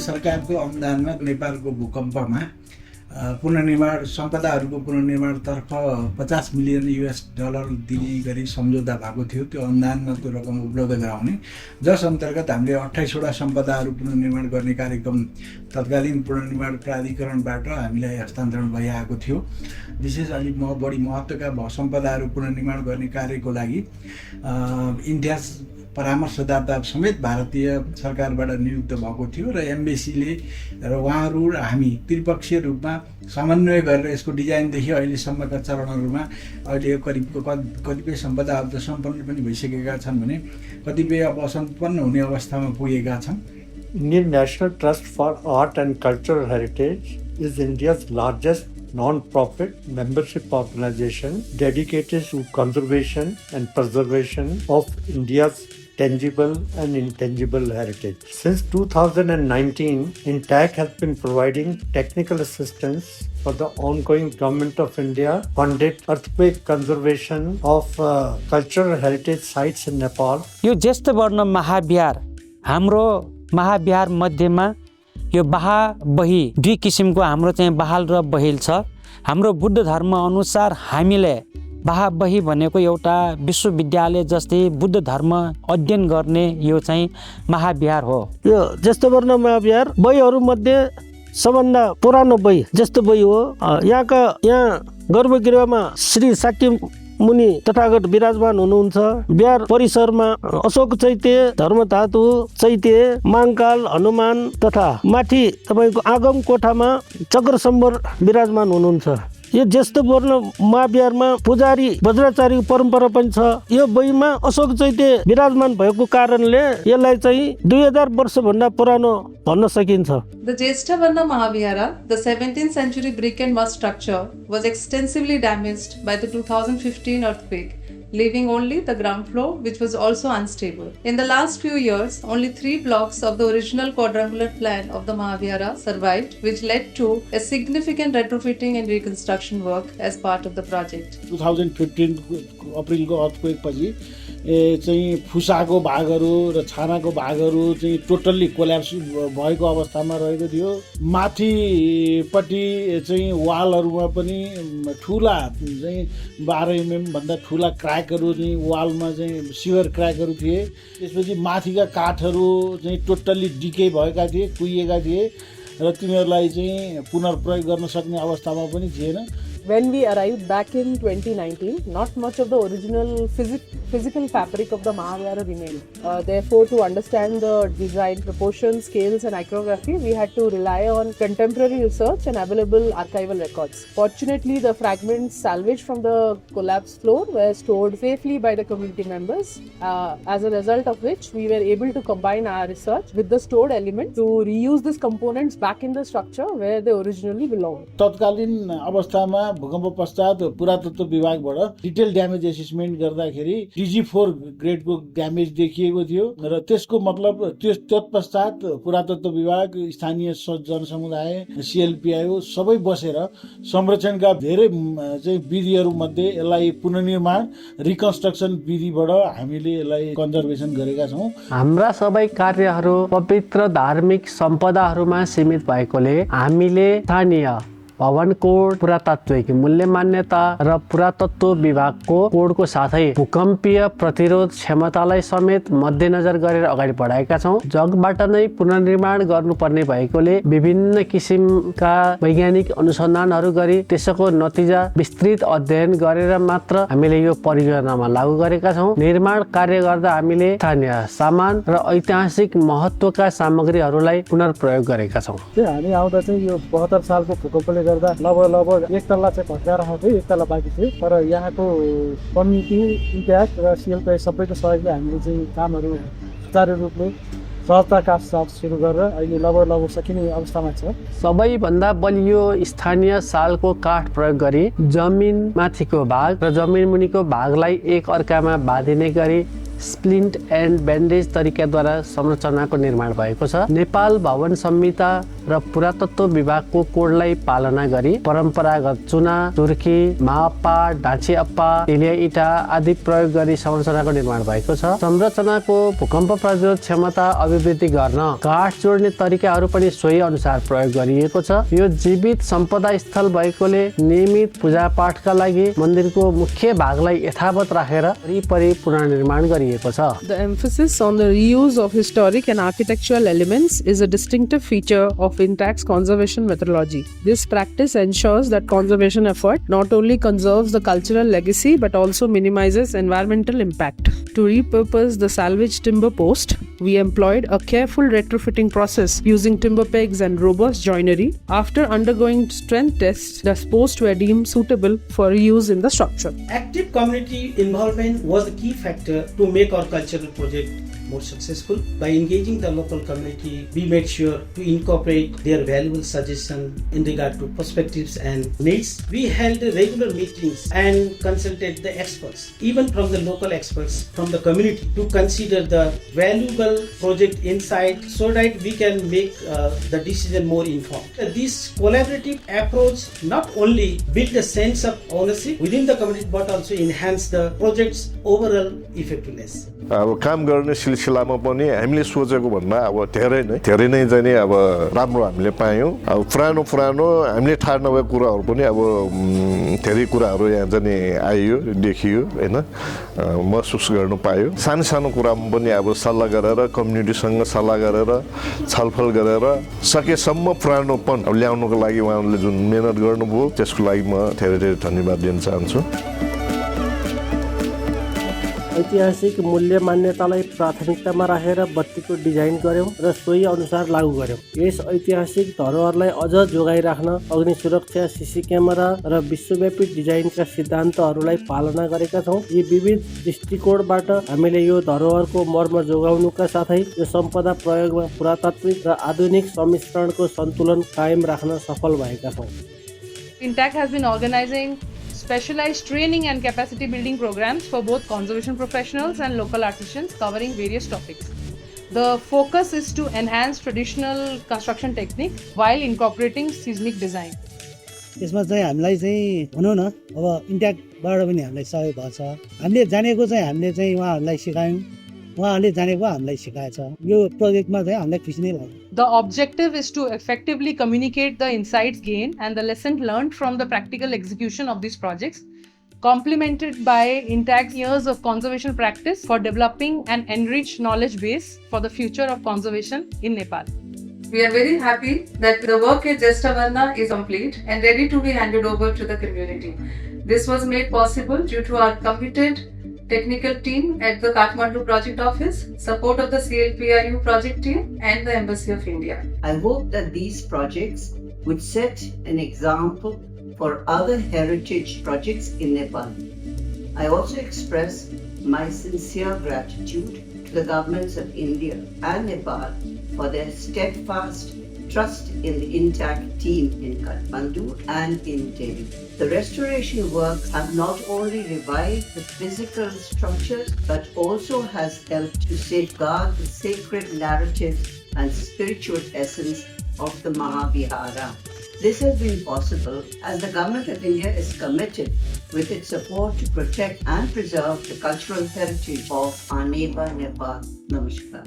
सरकारको अनुदानमा नेपालको भूकम्पमा पुनर्निर्माण सम्पदाहरूको पुनर्निर्माणतर्फ $50 मिलियन दिने गरी सम्झौता भएको थियो। त्यो अनुदानमा त्यो रकम उपलब्ध गराउने, जस अन्तर्गत हामीले 28वटा सम्पदाहरू पुनर्निर्माण गर्ने कार्यक्रम तत्कालीन पुनर्निर्माण प्राधिकरणबाट हामीलाई हस्तान्तरण भइआएको थियो। विशेष अलिक बढी महत्त्वका सम्पदाहरू पुनर्निर्माण गर्ने कार्यको लागि इन्ट्याच परामर्शदाता समेत भारतीय सरकारबाट नियुक्त भएको थियो र एम्बेसीले र उहाँहरू र हामी त्रिपक्षीय रूपमा समन्वय गरेर यसको डिजाइनदेखि अहिलेसम्मका चरणहरूमा अहिले कतिपय सम्पदाहरू त सम्पन्न पनि भइसकेका छन् भने कतिपय अब असम्पन्न हुने अवस्थामा पुगेका छन्। Indian National Trust for Art and Cultural Heritage is India's largest non-profit membership organization dedicated to conservation and preservation of India's tangible and intangible heritage. Since 2019, INTACH has been providing technical assistance for the ongoing Government of India funded earthquake conservation of cultural heritage sites in Nepal. यो ज्येष्ठ वर्ण महाविहार हाम्रो महाविहार मध्येमा यो बाहा बही दुई किसिमको हाम्रो चाहिँ बहाल र बहिल छ। हाम्रो बुद्ध धर्म अनुसार हामीले बाहा बही भनेको एउटा विश्वविद्यालय जस्तै बुद्ध धर्म अध्ययन गर्ने यो चाहिँ महाविहार हो। यो ज्येष्ठ वर्ण महाविहार बहीहरू मध्ये सबभन्दा पुरानो बही ज्येष्ठ बही हो। यहाँ गर्भगृहमा श्री शाक्य मुनि तथागत विराजमान हुनुहुन्छ। बिहार परिसरमा अशोक चैत्य, धर्मधातु चैत्य, माङकाल, हनुमान तथा माथि तपाईको आगम कोठामा चक्रसम्बर विराजमान हुनुहुन्छ। यो ज्येष्ठ वर्ण महाविहारमा पुजारी वज्राचार्यको परम्परा पनि छ। यो बहीमा अशोक चैत्य विराजमान भएको कारणले यसलाई चाहिँ 2000 वर्षभन्दा पुरानो भन्न सकिन्छ। The Jestha Varna Mahavihara, the 17th century brick and mud structure, was extensively damaged by the 2015 earthquake, leaving only the ground floor, which was also unstable. In the last few years, only 3 blocks of the original quadrangular plan of the Mahavihara survived, which led to a significant retrofitting and reconstruction work as part of the project. 2015 अप्रिलको earthquake पछि चाहिँ फुसाको भागहरू र छानाको भागहरू चाहिँ totally collapse भएको अवस्थामा रहेको थियो। माथिपट्टि चाहिँ वालहरूमा पनि ठुला चाहिँ 12 mm भन्दा ठुला क्र्याकहरू चाहिँ वालमा चाहिँ सिभर क्र्याकहरू थिए। त्यसपछि माथिका काठहरू चाहिँ टोटल्ली डिके भएका थिए, कुहिएका थिए र तिनीहरूलाई चाहिँ पुनर्प्रयोग गर्न सक्ने अवस्थामा पनि थिएन। When we arrived back in 2019, not much of the original physical fabric of the Mahavihara remained. Therefore, to understand the design, proportions, scales and iconography, we had to rely on contemporary research and available archival records. Fortunately, the fragments salvaged from the collapsed floor were stored safely by the community members, as a result of which we were able to combine our research with the stored element to reuse these components back in the structure where they originally belonged. तत्कालीन अवस्थामा भूकम्प पश्चात पुरातत्व विभागबाट detail damage assessment गर्दाखेरि DG4 ग्रेडको damage देखिएको थियो र त्यसको मतलब तत्पश्चात पुरातत्व विभाग, स्थानीय जनसमुदाय, CLPIO सबै बसेर संरक्षणका धेरै चाहिँ विधिहरू मध्ये यसलाई पुनर्निर्माण रिकन्स्ट्रक्सन विधिबाट हामीले यसलाई कन्जर्भेसन गरेका छौं। हाम्रा सबै कार्यहरू पवित्र धार्मिक सम्पदाहरूमा सीमित भएकोले हामीले स्थानीय भवन कोड, पुरातात्विक मूल्य मान्यता र पुरातत्व विभागको कोडको साथै भूकम्पीय प्रतिरोध क्षमतालाई समेत मध्यनजर गरेर अगाडि बढाएका छौं। जगबाट नै पुनर्निर्माण गर्नुपर्ने भएकोले विभिन्न किसिमका वैज्ञानिक अनुसन्धानहरू गरी त्यसको नतिजा विस्तृत अध्ययन गरेर मात्र हामीले यो परियोजनामा लागू गरेका छौं। निर्माण कार्य गर्दा हामीले स्थानीय सामान र ऐतिहासिक महत्त्वका सामग्रीहरूलाई पुनर्प्रयोग गरेका छौं। हामी आउँदा चाहिँ यो 72 सालको भूकम्पले गर्दा लगभग एक तल्ला चाहिँ भत्काएर आउँथ्यो, एक तल्ला बाँकी थियो। तर यहाँको कम्युनिटी, इन्ट्याच र CLPI सबैको सहयोगले हामीले चाहिँ कामहरू सुचारू रूपले सहजताका साथ सुरु गरेर अहिले लगभग सकिने अवस्थामा छ। सबैभन्दा बलियो स्थानीय सालको काठ प्रयोग गरी जमिन माथिको भाग र जमिन मुनिको भागलाई एक अर्कामा बाँधिने गरी स्प्लिन्ट एन्ड ब्यान्डेज तरिकाद्वारा संरचनाको निर्माण भएको छ। नेपाल भवन संहिता र पुरातत्व विभागको कोडलाई पालना गरी परम्परागत चुना, तुर्की, मापा, ढाँची अप्पा, टेलिया इँटा आदि प्रयोग गरी संरचनाको निर्माण भएको छ। संरचनाको भूकम्प प्रतिरोध क्षमता अभिवृद्धि गर्न काठ जोड्ने तरिकाहरू पनि सोही अनुसार प्रयोग गरिएको छ। यो जीवित सम्पदा स्थल भएकोले नियमित पूजापाठका लागि मन्दिरको मुख्य भागलाई यथावत राखेर वरिपरि पुनर्निर्माण गरिएको छ। The emphasis on the reuse of historic and architectural elements is a distinctive feature of INTACH's conservation methodology. This practice ensures that conservation effort not only conserves the cultural legacy but also minimizes environmental impact. To repurpose the salvaged timber post, we employed a careful retrofitting process using timber pegs and robust joinery. After undergoing strength tests, the posts were deemed suitable for reuse in the structure. Active community involvement was the key factor to make our cultural project more successful. By engaging the local community, we made sure to incorporate their valuable suggestions in regard to perspectives and needs. We held regular meetings and consulted the experts, even from the local experts from the community, to consider the valuable project insight so that we can make the decision more informed. This collaborative approach not only built a sense of ownership within the community but also enhanced the project's overall effectiveness. अब काम गर्ने सिलसिलामा पनि हामीले सोचेको भन्दा अब धेरै नै चाहिँ नि अब राम्रो हामीले पायौँ। अब पुरानो हामीले थाहा नभएको कुराहरू पनि अब धेरै कुराहरू यहाँ चाहिँ आइयो, देखियो हैन, महसुस गर्नु पायो। सानो कुरामा पनि अब सल्लाह गरेर कम्युनिटीसँग सल्लाह गरेर छलफल गरेर सकेसम्म पुरानोपन ल्याउनको लागि उहाँहरूले जुन मेहनत गर्नुभयो त्यसको लागि म धेरै धन्यवाद दिन चाहन्छु। ऐतिहासिक मूल्य मान्यतालाई प्राथमिकतामा राखेर बत्तीको डिजाइन गर्यौं र सोही अनुसार लागू गर्यौं। यस ऐतिहासिक धरोहरलाई अझ जोगाइराख्न अग्नि सुरक्षा, सीसी क्यामेरा र विश्वव्यापी डिजाइनका सिद्धान्तहरूलाई पालना गरेका छौं। यी विविध दृष्टिकोणबाट हामीले यो धरोहरको मर्म जोगाउनुका साथै यो सम्पदा प्रयोगमा पुरातात्विक र आधुनिक सम्मिश्रणको सन्तुलन कायम राख्न सफल भएका छौं। INTACH has been organizing specialized training and capacity building programs for both conservation professionals and local artisans covering various topics. The focus is to enhance traditional construction technique while incorporating seismic design. यसमा चाहिँ हामीलाई चाहिँ भनौँ न अब इन्ट्याकबाट पनि हामीलाई सहयोग भएको छ। हामीले जानेको चाहिँ हामीले चाहिँ उहाँहरूलाई सिकायौँ, उहाँहरूले जानेको हामीलाई सिकाएछ। यो प्रोजेक्टमा चाहिँ हामीलाई खुसी नै लाग्यो। The objective is to effectively communicate the insights gained and the lessons learned from the practical execution of these projects, complemented by INTACH's years of conservation practice for developing an enriched knowledge base for the future of conservation in Nepal. We are very happy that the work at Jestha Varna is complete and ready to be handed over to the community. This was made possible due to our committed technical team at the Kathmandu Project Office, support of the CLPIU project team and the Embassy of India. I hope that these projects would set an example for other heritage projects in Nepal. I also express my sincere gratitude to the governments of India and Nepal for their steadfast trust in the INTACH team in Kathmandu and in Delhi. The restoration works have not only revived the physical structures but also has helped to safeguard the sacred narrative and spiritual essence of the Mahavihara. This has been possible as the Government of India is committed with its support to protect and preserve the cultural heritage of our neighbor Nepal. Namaskar.